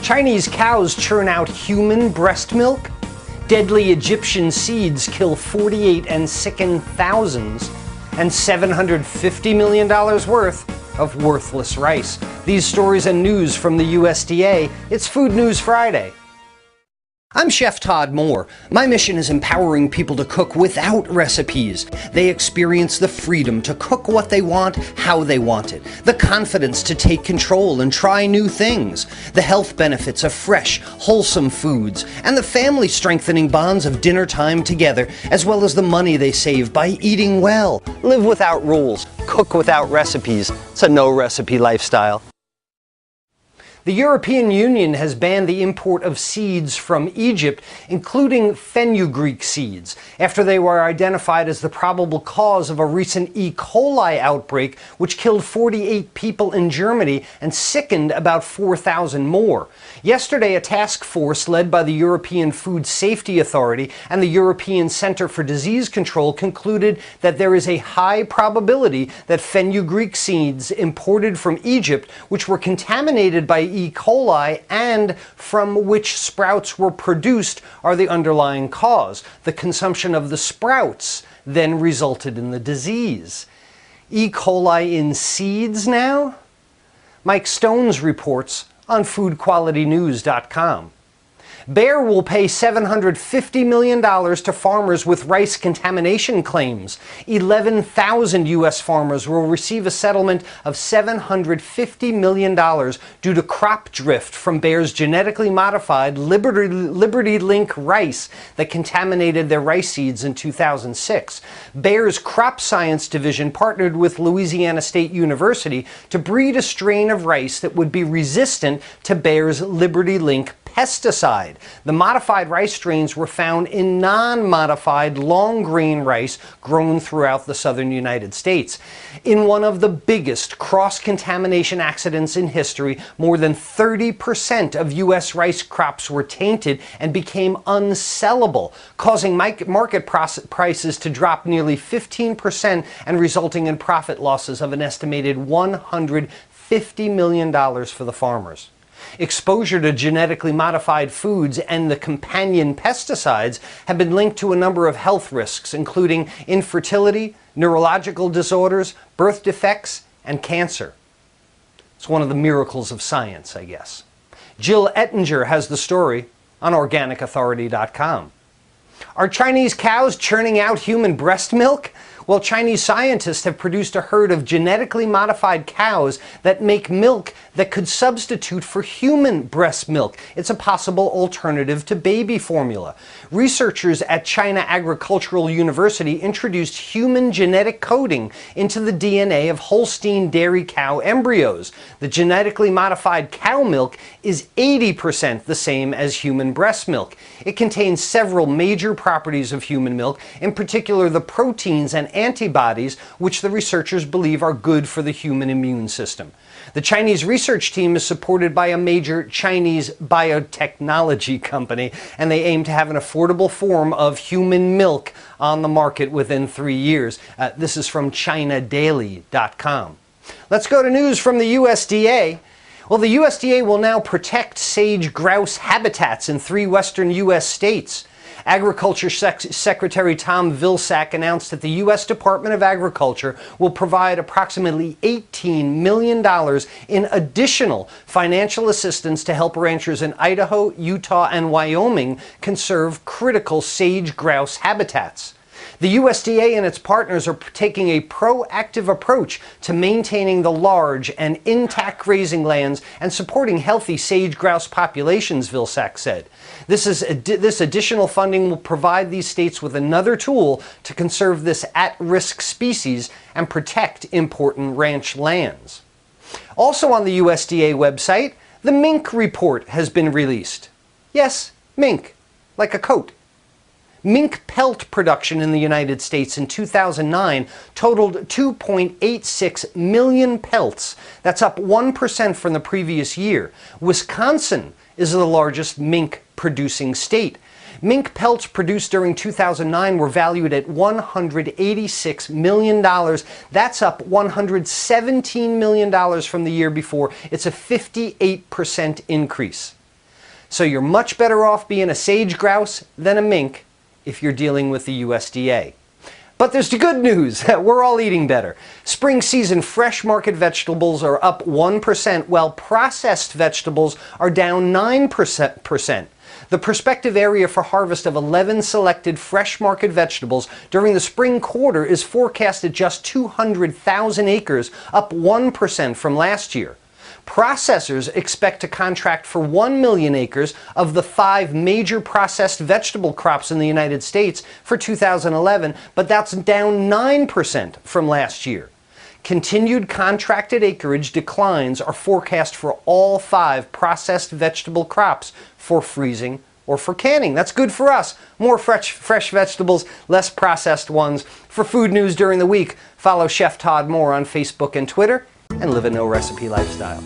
Chinese cows churn out human breast milk. Deadly Egyptian seeds kill 48 and sicken thousands. And $750 million worth of worthless rice. These stories and news from the USDA. It's Food News Friday. I'm Chef Todd Moore. My mission is empowering people to cook without recipes. They experience the freedom to cook what they want, how they want it, the confidence to take control and try new things, the health benefits of fresh, wholesome foods, and the family-strengthening bonds of dinner time together, as well as the money they save by eating well. Live without rules, cook without recipes. It's a no-recipe lifestyle. The European Union has banned the import of seeds from Egypt, including fenugreek seeds, after they were identified as the probable cause of a recent E. coli outbreak, which killed 48 people in Germany and sickened about 4,000 more. Yesterday, a task force led by the European Food Safety Authority and the European Centre for Disease Control concluded that there is a high probability that fenugreek seeds imported from Egypt, which were contaminated by E. coli and from which sprouts were produced, are the underlying cause. The consumption of the sprouts then resulted in the disease. E. coli in seeds now? Mike Stones reports on foodqualitynews.com. Bayer will pay $750 million to farmers with rice contamination claims. 11,000 U.S. farmers will receive a settlement of $750 million due to crop drift from Bayer's genetically modified Liberty Link rice that contaminated their rice seeds in 2006. Bayer's crop science division partnered with Louisiana State University to breed a strain of rice that would be resistant to Bayer's Liberty Link pesticide. The modified rice strains were found in non-modified long grain rice grown throughout the southern United States. In one of the biggest cross-contamination accidents in history, more than 30% of U.S. rice crops were tainted and became unsellable, causing market prices to drop nearly 15% and resulting in profit losses of an estimated $150 million for the farmers. Exposure to genetically modified foods and the companion pesticides have been linked to a number of health risks, including infertility, neurological disorders, birth defects, and cancer. It's one of the miracles of science, I guess. Jill Ettinger has the story on OrganicAuthority.com. Are Chinese cows churning out human breast milk? Well, Chinese scientists have produced a herd of genetically modified cows that make milk that could substitute for human breast milk. It's a possible alternative to baby formula. Researchers at China Agricultural University introduced human genetic coding into the DNA of Holstein dairy cow embryos. The genetically modified cow milk is 80% the same as human breast milk. It contains several major properties of human milk, in particular the proteins and antibodies which the researchers believe are good for the human immune system. The Chinese research team is supported by a major Chinese biotechnology company, and they aim to have an affordable form of human milk on the market within 3 years. This is from ChinaDaily.com. Let's go to news from the USDA. Well, the USDA will now protect sage grouse habitats in 3 western U.S. states. Agriculture Secretary Tom Vilsack announced that the U.S. Department of Agriculture will provide approximately $18 million in additional financial assistance to help ranchers in Idaho, Utah, and Wyoming conserve critical sage grouse habitats. The USDA and its partners are taking a proactive approach to maintaining the large and intact grazing lands and supporting healthy sage grouse populations, Vilsack said. This additional funding will provide these states with another tool to conserve this at-risk species and protect important ranch lands. Also on the USDA website, the mink report has been released. Yes, mink, like a coat. Mink pelt production in the United States in 2009 totaled 2.86 million pelts. That's up 1% from the previous year. Wisconsin is the largest mink producing state. Mink pelts produced during 2009 were valued at $186 million. That's up $117 million from the year before. It's a 58% increase. So you're much better off being a sage grouse than a mink if you're dealing with the USDA. But there's the good news. We're all eating better. Spring season fresh market vegetables are up 1%, while processed vegetables are down 9%. The prospective area for harvest of 11 selected fresh market vegetables during the spring quarter is forecast at just 200,000 acres, up 1% from last year. Processors expect to contract for 1 million acres of the 5 major processed vegetable crops in the United States for 2011, but that's down 9% from last year. Continued contracted acreage declines are forecast for all 5 processed vegetable crops for freezing or for canning. That's good for us. More fresh vegetables, less processed ones. For food news during the week, follow Chef Todd Moore on Facebook and Twitter, and live a no recipe lifestyle.